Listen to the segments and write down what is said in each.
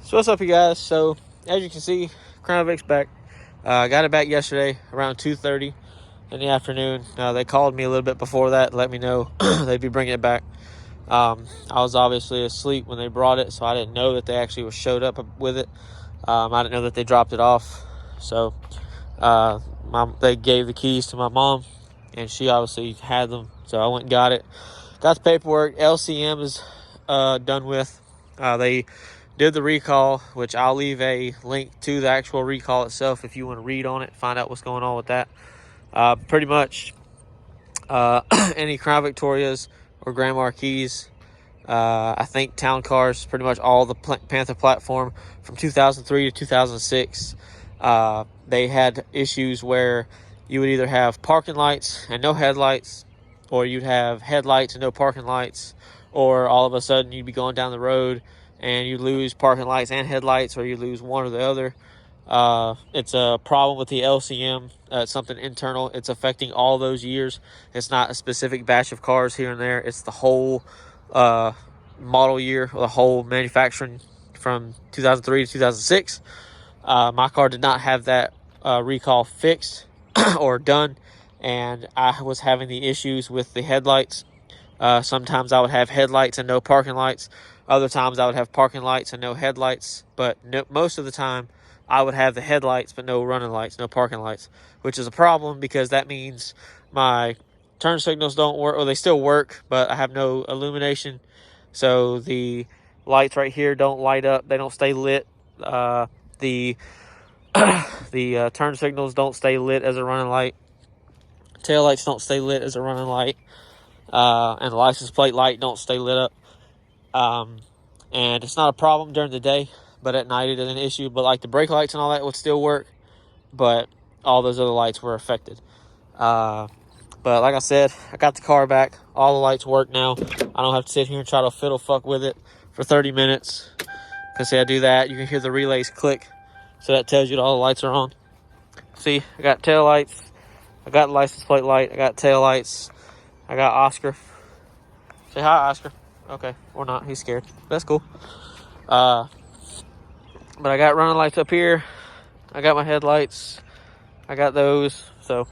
So what's up, you guys? So as you can see, Crown Vic's back. Got it back yesterday around 2:30 in the afternoon. They called me a little bit before that, let me know they'd be bringing it back. I was obviously asleep when they brought it, so I didn't know that they actually showed up with it. I didn't know that they dropped it off. So they gave the keys to my mom, and she obviously had them. So I went and got it. Got the paperwork. LCM is done with. They did the recall, which I'll leave a link to the actual recall itself if you want to read on it, find out what's going on with that. Pretty much any Crown Victorias or Grand Marquis, I think Town Cars, pretty much all the Panther platform from 2003 to 2006, they had issues where you would either have parking lights and no headlights, or you'd have headlights and no parking lights, or all of a sudden you'd be going down the road and you lose parking lights and headlights, or you lose one or the other. It's a problem with the LCM. It's something internal. It's affecting all those years. It's not a specific batch of cars here and there. It's the whole model year, or the whole manufacturing from 2003 to 2006. My car did not have that recall fixed or done, and I was having the issues with the headlights. Sometimes I would have headlights and no parking lights. Other times I would have parking lights and no headlights. But most of the time I would have the headlights but no running lights, no parking lights, which is a problem because that means my turn signals don't work, or they still work, but I have no illumination. So the lights right here don't light up. They don't stay lit. The turn signals don't stay lit as a running light. Tail lights don't stay lit as a running light. And the license plate light don't stay lit up. And it's not a problem during the day, but at night it is an issue. But like the brake lights and all that would still work, but all those other lights were affected. But like I said, I got the car back. All the lights work now. I don't have to sit here and try to fiddle fuck with it for 30 minutes. Because see, I do that, you can hear the relays click. So that tells you that all the lights are on. See, I got tail lights. I got license plate light. I got tail lights. I got Oscar. Say hi, Oscar. Okay, or not. He's scared. That's cool. But I got running lights up here. I got my headlights. I got those. So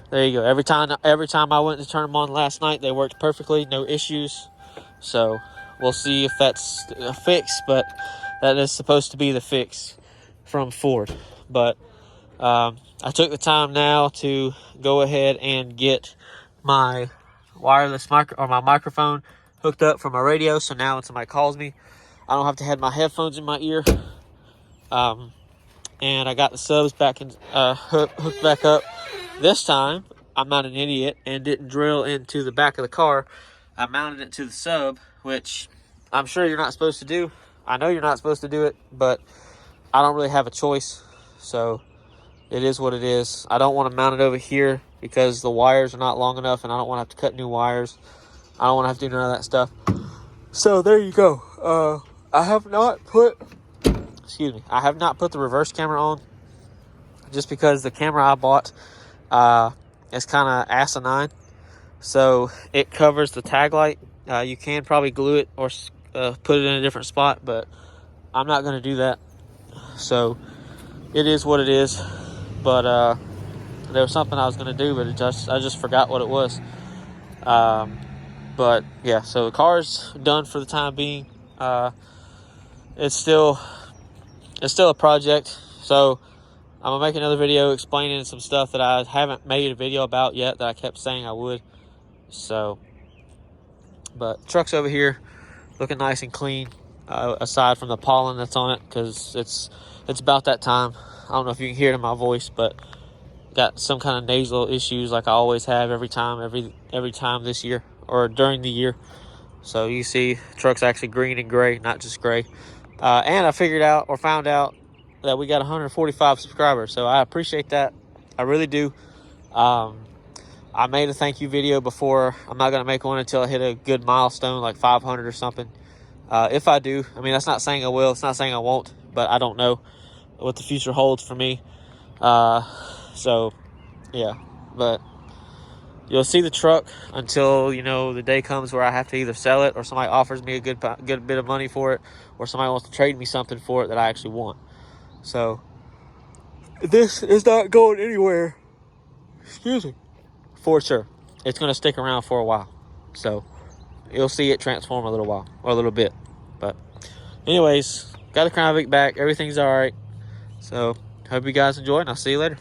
there you go. Every time I went to turn them on last night, they worked perfectly. No issues. So we'll see if that's a fix. But that is supposed to be the fix from Ford. But I took the time now to go ahead and get my wireless my microphone hooked up for my radio, so now when somebody calls me, I don't have to have my headphones in my ear. And I got the subs back in, hooked back up. This time, I'm not an idiot and didn't drill into the back of the car. I mounted it to the sub, which I'm sure you're not supposed to do. I know you're not supposed to do it, but I don't really have a choice, so it is what it is. I don't want to mount it over here because the wires are not long enough, and I don't want to have to cut new wires. I don't want to have to do none of that stuff. So there you go. I have not put the reverse camera on, just because the camera I bought is kind of asinine. So it covers the tag light. You can probably glue it or put it in a different spot, but I'm not going to do that. So it is what it is. But there was something I was going to do, but I just forgot what it was. But yeah, so the car's done for the time being. It's still a project. So I'm gonna make another video explaining some stuff that I haven't made a video about yet that I kept saying I would. So, but the truck's over here looking nice and clean, aside from the pollen that's on it, because it's about that time. I don't know if you can hear it in my voice, but got some kind of nasal issues like I always have every time this year or during the year. So you see truck's actually green and gray, not just gray. And I found out that we got 145 subscribers. So I appreciate that. I really do. I made a thank you video before. I'm not going to make one until I hit a good milestone, like 500 or something. If I do, I mean, that's not saying I will. It's not saying I won't, but I don't know what the future holds for me. So yeah, but you'll see the truck until, you know, the day comes where I have to either sell it or somebody offers me a good bit of money for it, or somebody wants to trade me something for it that I actually want. So this is not going anywhere. Excuse me. For sure. It's going to stick around for a while. So you'll see it transform a little while, or a little bit. But anyways, got the Crown Vic back. Everything's all right. So hope you guys enjoy, and I'll see you later.